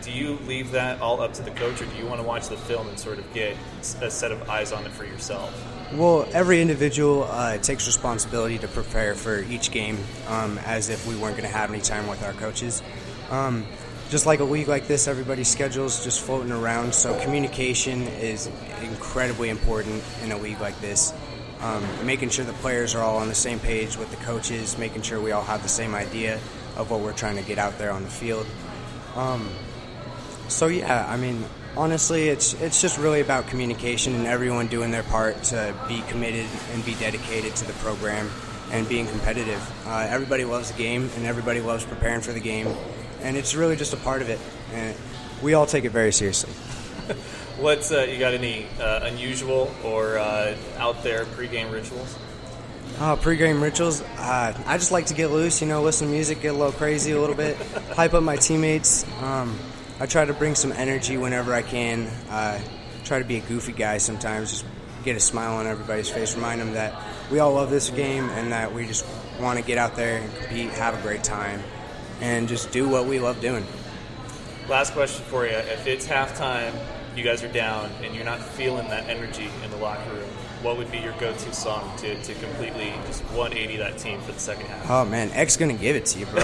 do you leave that all up to the coach, or do you want to watch the film and sort of get a set of eyes on it for yourself? Well, every individual takes responsibility to prepare for each game as if we weren't going to have any time with our coaches. Just like a league like this, everybody's schedule's just floating around, so communication is incredibly important in a league like this. Making sure the players are all on the same page with the coaches, making sure we all have the same idea of what we're trying to get out there on the field. So yeah, I mean, honestly, it's just really about communication and everyone doing their part to be committed and be dedicated to the program and being competitive. Everybody loves the game and everybody loves preparing for the game, and it's really just a part of it, and we all take it very seriously. What's you got any unusual or out there pregame rituals? Pre-game rituals, I just like to get loose, listen to music, get a little crazy a little bit, hype up my teammates. I try to bring some energy whenever I can. Try to be a goofy guy sometimes, just get a smile on everybody's face, remind them that we all love this game and that we just want to get out there and compete, have a great time, and just do what we love doing. Last question for you. If it's halftime, you guys are down, and you're not feeling that energy in the locker room, what would be your go-to song to completely just 180 that team for the second half? Oh, man, X gonna give it to you, bro.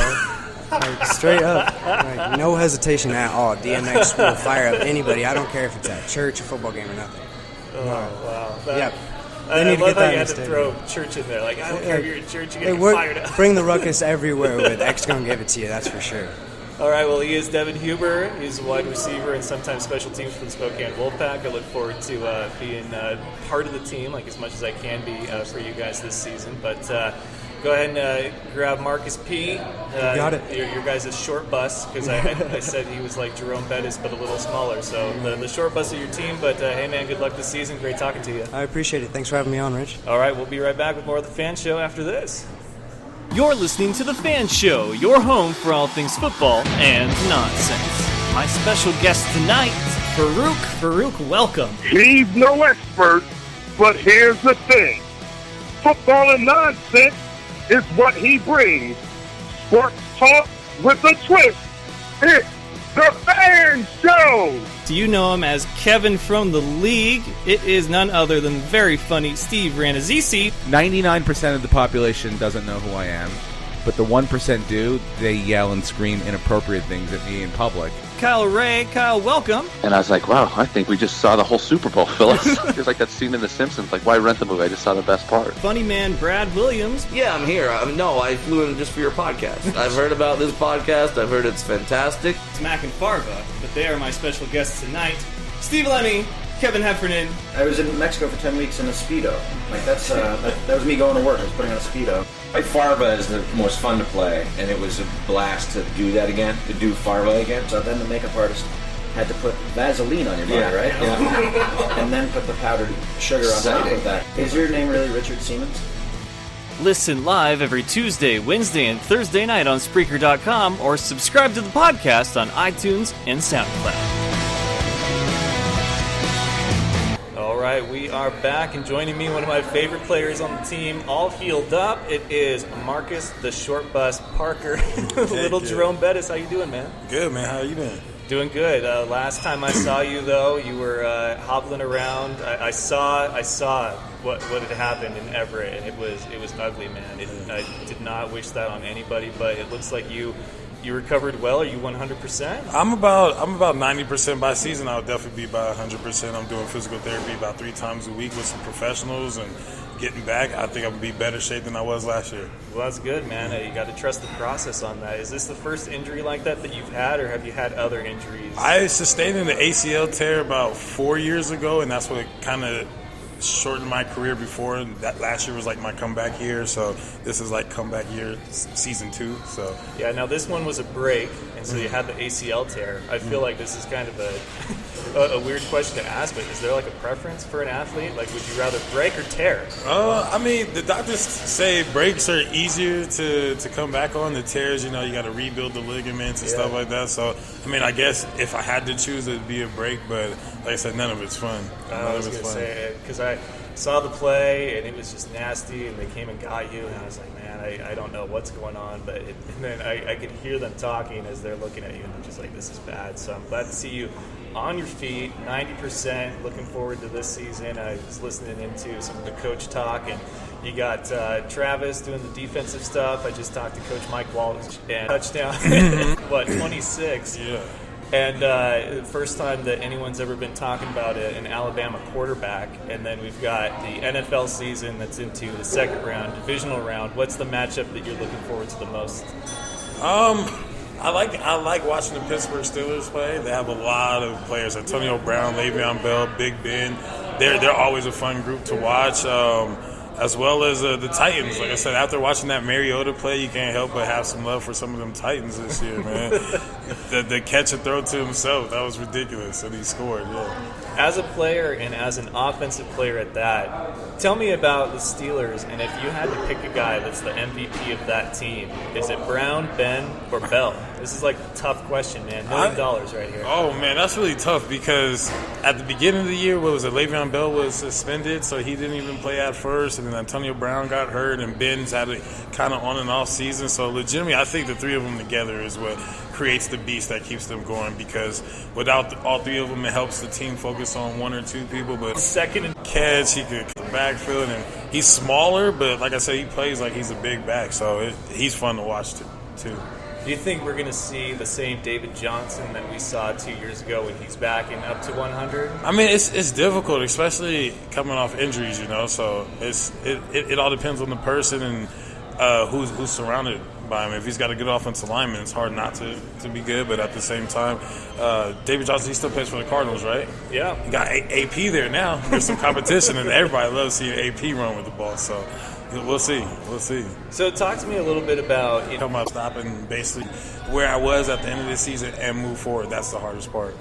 Like, straight up. Like, no hesitation at all. DMX will fire up anybody. I don't care if it's at church, a football game, or nothing. Oh, wow. Yep. I love how you had to throw church in there. Like, I don't care if you're at church, you're going to get fired up. Bring the ruckus everywhere with X gonna give it to you, that's for sure. All right, well, he is Devin Huber. He's a wide receiver and sometimes special teams for the Spokane Wolfpack. I look forward to being part of the team, like as much as I can be for you guys this season. But go ahead and grab Marcus P. Got it. Your guys' short bus, because I said he was like Jerome Bettis, but a little smaller. So the short bus of your team. But hey, man, good luck this season. Great talking to you. I appreciate it. Thanks for having me on, Rich. All right, we'll be right back with more of the Fan Show after this. You're listening to The Fan Show, your home for all things football and nonsense. My special guest tonight, Farouk. Farouk, welcome. He's no expert, but here's the thing. Football and nonsense is what he brings. Sports talk with a twist. It's The Fan Show. Do you know him as Kevin from the League? It is none other than very funny Steve Ranazisi. 99% of the population doesn't know who I am, but the 1% do. They yell and scream inappropriate things at me in public. Kyle Ray. Kyle, welcome. And I was like, wow, I think we just saw the whole Super Bowl, Phyllis. It's like that scene in The Simpsons. Like, why rent the movie? I just saw the best part. Funny man Brad Williams. Yeah, I'm here. No, I flew in just for your podcast. I've heard about this podcast. I've heard it's fantastic. It's Mac and Farva, but they are my special guests tonight. Steve Lemmy, Kevin Heffernan. I was in Mexico for 10 weeks in a Speedo. Like, that was me going to work. I was putting on a Speedo. Farva is the most fun to play, and it was a blast to do that again, to do Farva again. So then the makeup artist had to put Vaseline on your body, right? Yeah. And then put the powdered sugar on top of that. Is your name really Richard Siemens? Listen live every Tuesday, Wednesday, and Thursday night on Spreaker.com, or subscribe to the podcast on iTunes and SoundCloud. All right, we are back, and joining me, one of my favorite players on the team, all healed up. It is Marcus, the short bus Parker, little Jerome Bettis. How you doing, man? Good, man. How you been? Doing good. Last time I saw you, though, you were hobbling around. I saw what had happened in Everett, and it was ugly, man. I did not wish that on anybody, but it looks like you recovered well. Are you 100%? I'm about 90% by season. I'll definitely be by 100%. I'm doing physical therapy about 3 times a week with some professionals, and getting back, I think I'm going to be better shape than I was last year. Well, that's good, man. You got to trust the process on that. Is this the first injury like that you've had, or have you had other injuries? I sustained an ACL tear about 4 years ago, and that's what kind of shortened my career before. And that last year was like my comeback year, so this is like comeback year season 2. So yeah, now this one was a break, and so you had the ACL tear. I feel like this is kind of a weird question to ask, but is there like a preference for an athlete? Like, would you rather break or tear? I mean, the doctors say breaks are easier to come back on. The tears, you got to rebuild the ligaments and stuff like that. So, I mean, I guess if I had to choose, it'd be a break. But like I said, none of it's fun. I was going to say, because I saw the play, and it was just nasty, and they came and got you, and I was like, man, I don't know what's going on. And then I could hear them talking as they're looking at you, and I'm just like, this is bad. So I'm glad to see you on your feet, 90%, looking forward to this season. I was listening into some of the coach talk, and you got Travis doing the defensive stuff. I just talked to Coach Mike Walsh, and touchdown, 26. Yeah. And first time that anyone's ever been talking about an Alabama quarterback. And then we've got the NFL season that's into the second round, divisional round. What's the matchup that you're looking forward to the most? I like watching the Pittsburgh Steelers play. They have a lot of players: Antonio Brown, Le'Veon Bell, Big Ben. They're always a fun group to watch. As well as the Titans. Like I said, after watching that Mariota play, you can't help but have some love for some of them Titans this year, man. the catch and throw to himself, that was ridiculous, and he scored, yeah. As a player and as an offensive player at that, tell me about the Steelers, and if you had to pick a guy that's the MVP of that team, is it Brown, Ben, or Bell? This is like a tough question, man. $1 million right here. Oh, man, that's really tough because at the beginning of the year, Le'Veon Bell was suspended, so he didn't even play at first, and then Antonio Brown got hurt, and Ben's had a kind of on and off season. So legitimately, I think the three of them together is what creates the beast that keeps them going, because without all three of them, it helps the team focus on one or two people. But second and catch, he could the backfield, and he's smaller, but like I said, he plays like he's a big back, so he's fun to watch too. Do you think we're going to see the same David Johnson that we saw 2 years ago when he's back and up to 100? I mean, it's difficult, especially coming off injuries, So it all depends on the person and who's surrounded by him. If he's got a good offensive lineman, it's hard not to be good. But at the same time, David Johnson, he still plays for the Cardinals, right? Yeah. He got AP there now. There's some competition, and everybody loves seeing AP run with the ball. So we'll see. So talk to me a little bit about come up, stopping basically where I was at the end of the season and move forward. That's the hardest part.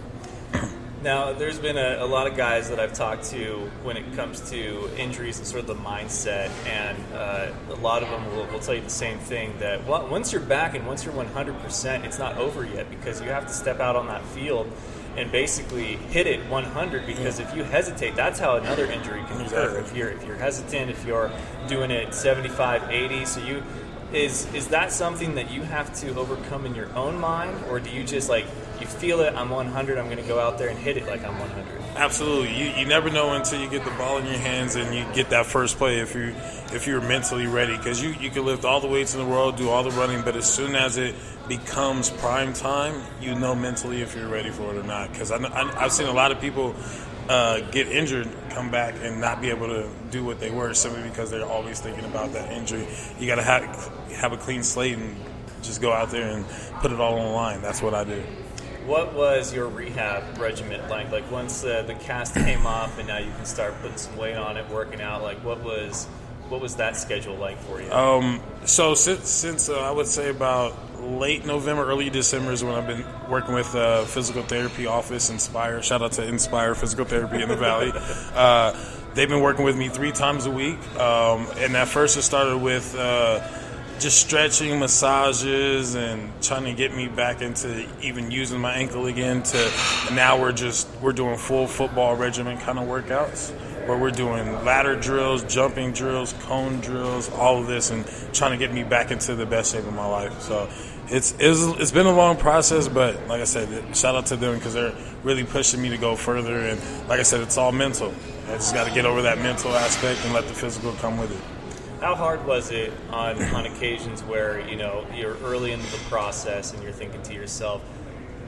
Now, there's been a lot of guys that I've talked to when it comes to injuries and sort of the mindset, and a lot of them will tell you the same thing, that once you're back and once you're 100%, it's not over yet, because you have to step out on that field and basically hit it 100, because if you hesitate, that's how another injury can occur. If you're hesitant, if you're doing it 75, 80, so is that something that you have to overcome in your own mind, or do you just you feel it, I'm 100, I'm going to go out there and hit it like I'm 100? Absolutely. You never know until you get the ball in your hands and you get that first play if you're mentally ready, because you can lift all the weights in the world, do all the running, but as soon as it becomes prime time, mentally if you're ready for it or not. Because I've seen a lot of people get injured, come back, and not be able to do what they were simply because they're always thinking about that injury. You got to have a clean slate and just go out there and put it all on the line. That's what I do. What was your rehab regimen like? Like once the cast came off and now you can start putting some weight on it, working out, what was that schedule like for you? So since I would say about late November, early December is when I've been working with physical therapy office, Inspire. Shout out to Inspire Physical Therapy in the Valley. They've been working with me 3 times a week. And at first it started with just stretching, massages, and trying to get me back into even using my ankle again. And now we're doing full football regimen kind of workouts, where we're doing ladder drills, jumping drills, cone drills, all of this, and trying to get me back into the best shape of my life. So it's been a long process, but like I said, shout out to them because they're really pushing me to go further. And like I said, it's all mental. I just got to get over that mental aspect and let the physical come with it. How hard was it on occasions where you're early into the process and you're thinking to yourself,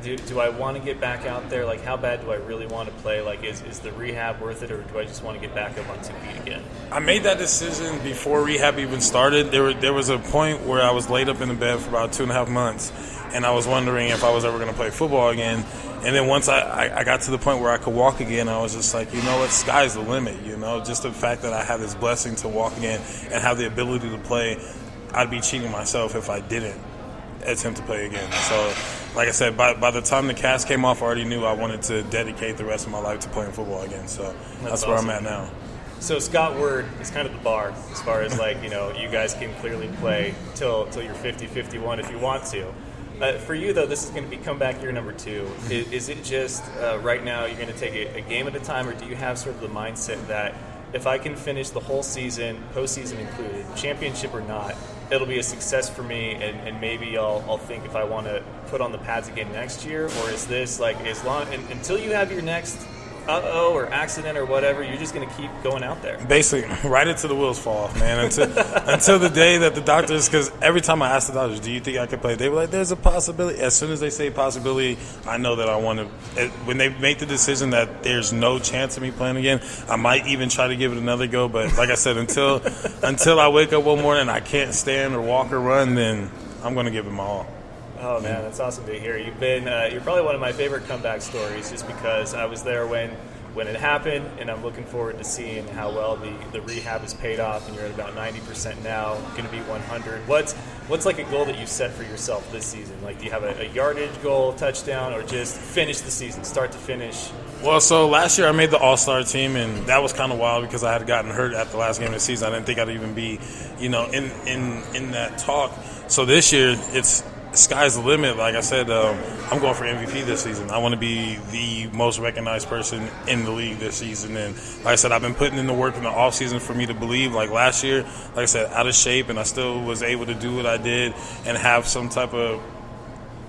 do I want to get back out there? Like, how bad do I really want to play? Like, is the rehab worth it, or do I just want to get back up on 2 feet again? I made that decision before rehab even started. There was a point where I was laid up in the bed for about 2.5 months, and I was wondering if I was ever going to play football again. And then once I got to the point where I could walk again, I was just like, you know what, sky's the limit, you know. Just the fact that I have this blessing to walk again and have the ability to play, I'd be cheating myself if I didn't attempt to play again. So, like I said, by the time the cast came off, I already knew I wanted to dedicate the rest of my life to playing football again. So that's where awesome. I'm at now. So Scott Word is kind of the bar as far as, like, you know, you guys can clearly play till you're 50, 51 if you want to. For you, though, this is going to be comeback year number 2. Is it just right now you're going to take a game at a time, or do you have sort of the mindset that if I can finish the whole season, postseason included, championship or not, it'll be a success for me, and maybe I'll think if I want to put on the pads again next year? Or is this like, as long until you have your next or accident or whatever, you're just going to keep going out there? Basically, right until the wheels fall off, man. Until the day that the doctors, because every time I ask the doctors, do you think I could play? They were like, there's a possibility. As soon as they say possibility, I know that I want to. When they make the decision that there's no chance of me playing again, I might even try to give it another go. But like I said, until I wake up one morning and I can't stand or walk or run, then I'm going to give it my all. Oh, man, that's awesome to hear. You're probably one of my favorite comeback stories, just because I was there when it happened, and I'm looking forward to seeing how well the rehab has paid off, and you're at about 90% now, going to be 100. What's like a goal that you set for yourself this season? Like, do you have a yardage goal, touchdown, or just finish the season, start to finish? Well, so last year I made the All-Star team, and that was kind of wild because I had gotten hurt at the last game of the season. I didn't think I'd even be, you know, in that talk. So this year, it's sky's the limit. Like I said, I'm going for MVP this season. I want to be the most recognized person in the league this season. And like I said, I've been putting in the work in the offseason for me to believe. Like last year, like I said, out of shape, and I still was able to do what I did and have some type of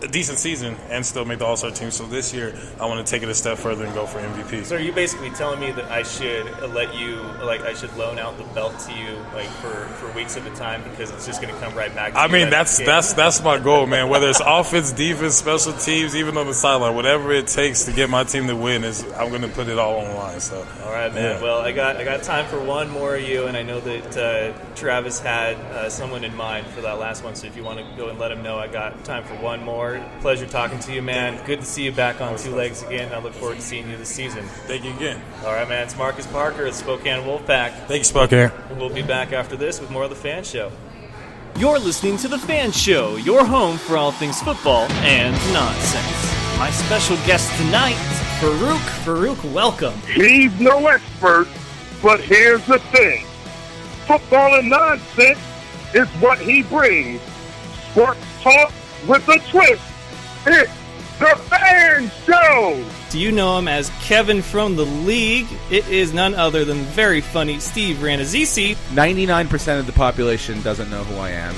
a decent season and still make the All-Star team. So this year, I want to take it a step further and go for MVP. So are you basically telling me that I should I should loan out the belt to you, like, for weeks at a time, because it's just going to come right back to you? I mean, that's my goal, man. Whether it's offense, defense, special teams, even on the sideline, whatever it takes to get my team to win, I'm going to put it all on the line. So, all right, man. Yeah. Well, I got time for one more of you, and I know that Travis had someone in mind for that last one. So if you want to go and let him know, I got time for one more. Pleasure talking to you, man. Good to see you back on 2 legs again. I look forward to seeing you this season. Thank you again. All right, man. It's Marcus Parker at Spokane Wolfpack. Thank you, Spokane. We'll be back after this with more of The Fan Show. You're listening to The Fan Show, your home for all things football and nonsense. My special guest tonight, Farouk. Farouk, welcome. He's no expert, but here's the thing. Football and nonsense is what he brings. Sports talk with a twist. It's The Fan Show! Do you know him as Kevin from the League? It is none other than very funny Steve Ranazisi. 99% of the population doesn't know who I am,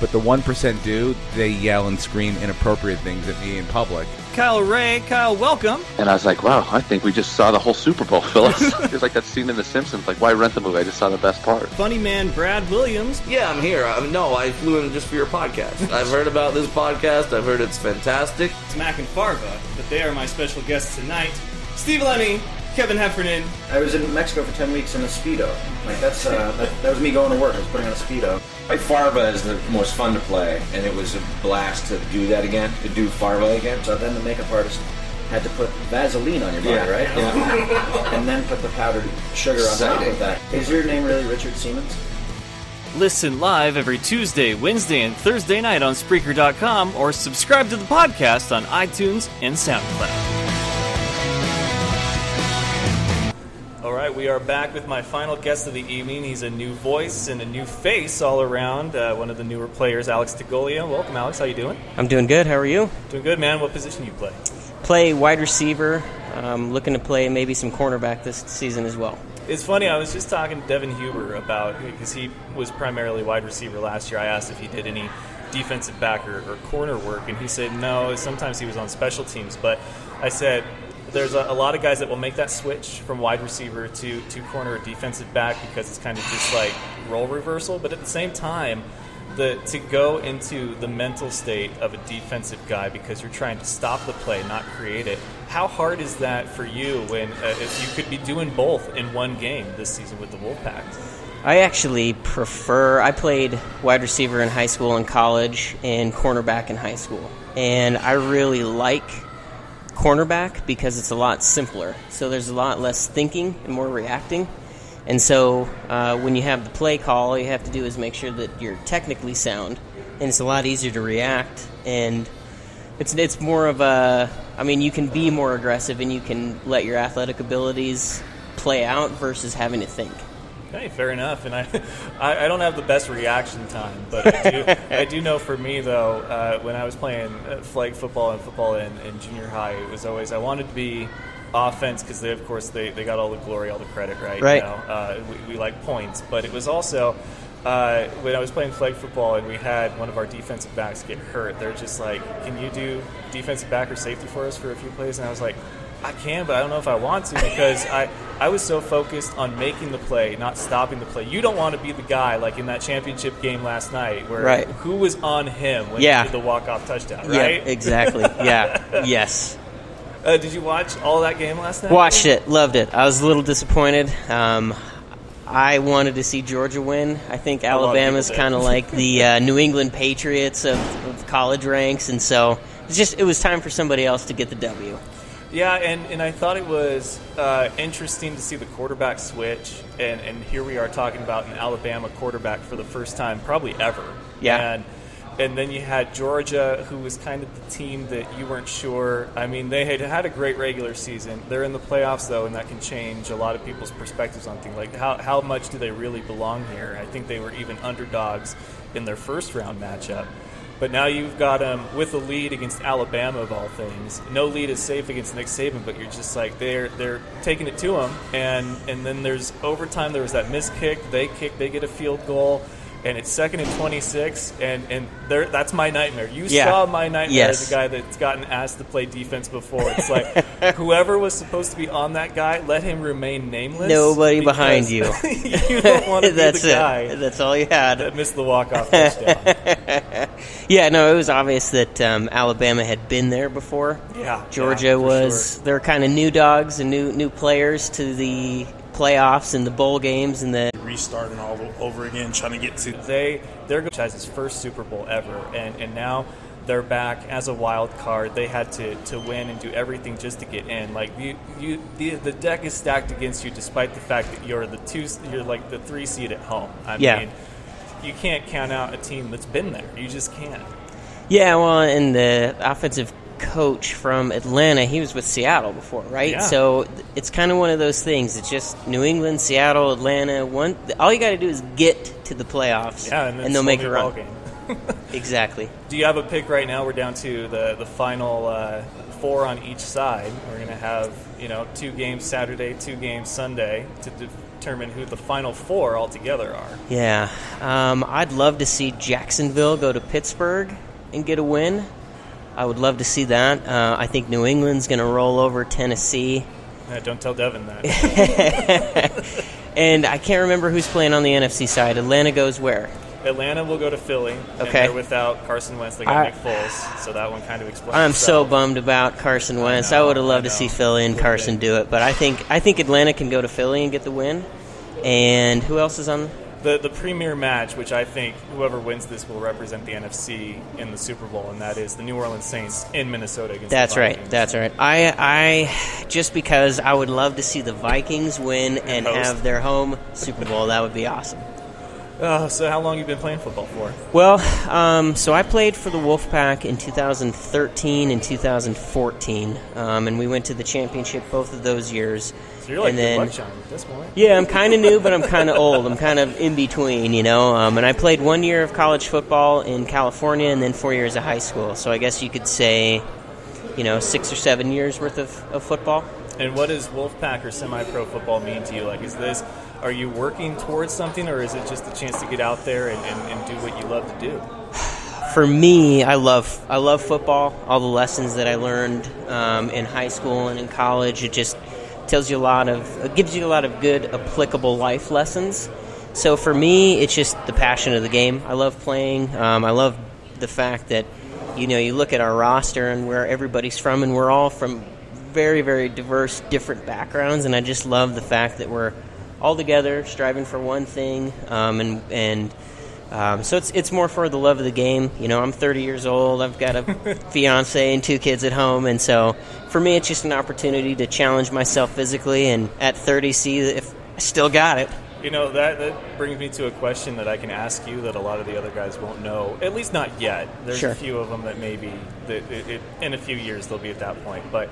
but the 1% do. They yell and scream inappropriate things at me in public. Kyle Ray. Kyle, welcome. And I was like, wow, I think we just saw the whole Super Bowl, Phyllis. It's like that scene in The Simpsons. Like, why rent the movie? I just saw the best part. Funny man Brad Williams. Yeah, I'm here. I flew in just for your podcast. I've heard about this podcast. I've heard it's fantastic. It's Mac and Farva, but they are my special guests tonight. Steve Lemmy, Kevin Heffernan. I was in Mexico for 10 weeks in a Speedo. Like, that was me going to work. I was putting on a Speedo. Farva is the most fun to play, and it was a blast to do that again, to do Farva again. So then the makeup artist had to put Vaseline on your body, right? Yeah. And then put the powdered sugar on top of that. Is your name really Richard Siemens? Listen live every Tuesday, Wednesday, and Thursday night on Spreaker.com, or subscribe to the podcast on iTunes and SoundCloud. All right, we are back with my final guest of the evening. He's a new voice and a new face all around. One of the newer players, Alex Tagolia. Welcome, Alex. How you doing? I'm doing good. How are you? Doing good, man. What position you play? Play wide receiver. Looking to play maybe some cornerback this season as well. It's funny, I was just talking to Devin Huber about, because he was primarily wide receiver last year. I asked if he did any defensive back or corner work, and he said no. Sometimes he was on special teams. But I said, there's a lot of guys that will make that switch from wide receiver to corner or defensive back because it's kind of just like role reversal. But at the same time, to go into the mental state of a defensive guy because you're trying to stop the play, not create it. How hard is that for you when if you could be doing both in one game this season with the Wolfpack? I actually I played wide receiver in high school and college and cornerback in high school. And I really like cornerback because it's a lot simpler. So there's a lot less thinking and more reacting. And so when you have the play call, all you have to do is make sure that you're technically sound. And it's a lot easier to react. And it's more of you can be more aggressive and you can let your athletic abilities play out versus having to think. Okay, fair enough. And I don't have the best reaction time, but I do know for me, though, when I was playing flag football and football in junior high, it was always I wanted to be offense because they got all the glory, all the credit, right? Right. You know, we like points, but it was also when I was playing flag football and we had one of our defensive backs get hurt. They're just like, "Can you do defensive back or safety for us for a few plays?" And I was like, I can, but I don't know if I want to because I was so focused on making the play, not stopping the play. You don't want to be the guy like in that championship game last night where who was on him when he did the walk-off touchdown, right? Yeah, exactly. Yeah, yes. Did you watch all that game last night? Watched it, loved it. I was a little disappointed. I wanted to see Georgia win. I think Alabama's kind of like the New England Patriots of college ranks, and so it was time for somebody else to get the W. Yeah, and I thought it was interesting to see the quarterback switch, and here we are talking about an Alabama quarterback for the first time probably ever. Yeah. And then you had Georgia, who was kind of the team that you weren't sure. I mean, they had a great regular season. They're in the playoffs, though, and that can change a lot of people's perspectives on things. Like, how much do they really belong here? I think they were even underdogs in their first-round matchup. But now you've got them with a lead against Alabama, of all things. No lead is safe against Nick Saban, but you're just like, they're taking it to them. And then there's overtime. There was that missed kick. They get a field goal. And it's 2nd and 26, and that's my nightmare. You saw my nightmare as a guy that's gotten asked to play defense before. It's like, whoever was supposed to be on that guy, let him remain nameless. Nobody behind you. You don't want to be the guy. That's all you had. That missed the walk-off touchdown. Yeah, no, it was obvious that Alabama had been there before. Yeah. Georgia was. Sure. They're kind of new dogs and new players to the playoffs and the bowl games and the restarting all over again, trying to get to they're going to his first Super Bowl ever, and now they're back as a wild card. They had to win and do everything just to get in. Like the deck is stacked against you, despite the fact that you're like the 3 seed at home. I mean, you can't count out a team that's been there. You just can't. Yeah, well, and the offensive coach from Atlanta, he was with Seattle before, right? Yeah. So it's kind of one of those things. It's just New England, Seattle, Atlanta. All you got to do is get to the playoffs, and they'll make a run. Game. Exactly. Do you have a pick right now? We're down to the final 4 on each side. We're going to have 2 games Saturday, 2 games Sunday to determine who the final 4 altogether are. Yeah, I'd love to see Jacksonville go to Pittsburgh and get a win. I would love to see that. I think New England's going to roll over Tennessee. Yeah, don't tell Devin that. And I can't remember who's playing on the NFC side. Atlanta goes where? Atlanta will go to Philly. Okay. And they're without Carson Wentz. They got Nick Foles, so that one kind of explains I'm itself. so bummed about Carson Wentz. I would have loved to see Philly and Carson do it. But I think Atlanta can go to Philly and get the win. And who else is on the premier match, which I think whoever wins this will represent the NFC in the Super Bowl, and that is the New Orleans Saints in Minnesota against the Vikings. That's right. I just because I would love to see the Vikings win and have their home Super Bowl. That would be awesome. So how long have you been playing football for? Well, so I played for the Wolfpack in 2013 and 2014, and we went to the championship both of those years. So you're like good luck charm at this point. Yeah, I'm kind of new, but I'm kind of old. I'm kind of in between, and I played 1 year of college football in California and then 4 years of high school. So I guess you could say, 6 or 7 years worth of football. And what does Wolfpack or semi-pro football mean to you? Like, are you working towards something, or is it just a chance to get out there and do what you love to do? for me, I love football. All the lessons that I learned in high school and in college, it just gives you a lot of good applicable life lessons. So for me, it's just the passion of the game. I love playing. I love the fact that, you look at our roster and where everybody's from, and we're all from very, very diverse, different backgrounds, and I just love the fact that we're all together, striving for one thing, so it's more for the love of the game. I'm 30 years old. I've got a fiance and 2 kids at home, and so for me, it's just an opportunity to challenge myself physically, and at 30, see if I still got it. That brings me to a question that I can ask you that a lot of the other guys won't know, at least not yet. There's Sure. a few of them that maybe in a few years they'll be at that point. But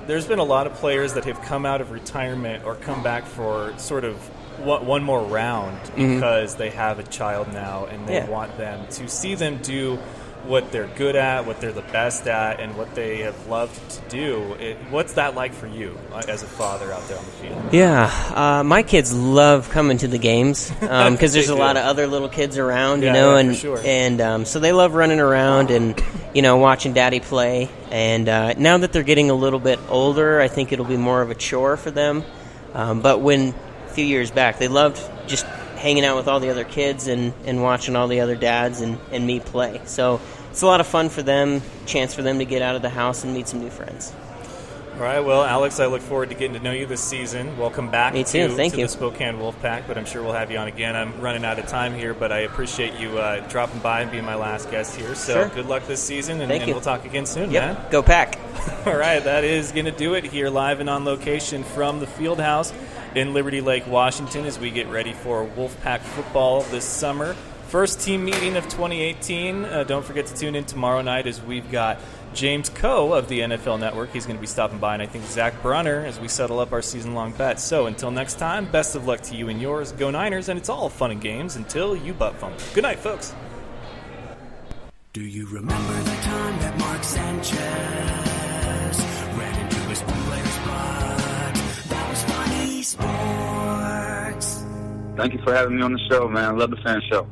there's been a lot of players that have come out of retirement or come back for sort of one more round because they have a child now and they want them to see them do what they're good at, what they're the best at, and what they have loved to do. What's that like for you as a father out there on the field? Yeah, my kids love coming to the games because there's a lot of other little kids around, for sure. and so they love running around and watching Daddy play. And now that they're getting a little bit older, I think it'll be more of a chore for them. But a few years back, they loved just hanging out with all the other kids and watching all the other dads and me play. So it's a lot of fun for them, chance for them to get out of the house and meet some new friends. All right, well, Alex, I look forward to getting to know you this season. Welcome back Me too. Thank you. the Spokane Wolfpack, but I'm sure we'll have you on again. I'm running out of time here, but I appreciate you dropping by and being my last guest here. So Sure. Good luck this season, and Thank you. we'll talk again soon, Yep. man. Go Pack. All right, that is going to do it here live and on location from the Field House in Liberty Lake, Washington, as we get ready for Wolfpack football this summer. First team meeting of 2018. Don't forget to tune in tomorrow night as we've got James Coe of the NFL Network. He's going to be stopping by, and I think Zach Brunner as we settle up our season-long bets. So until next time, best of luck to you and yours. Go Niners, and it's all fun and games until you butt fumble. Good night, folks. Do you remember the time that Mark Sanchez ran into his player's butt? That was funny sports. Thank you for having me on the show, man. I love the Fan Show.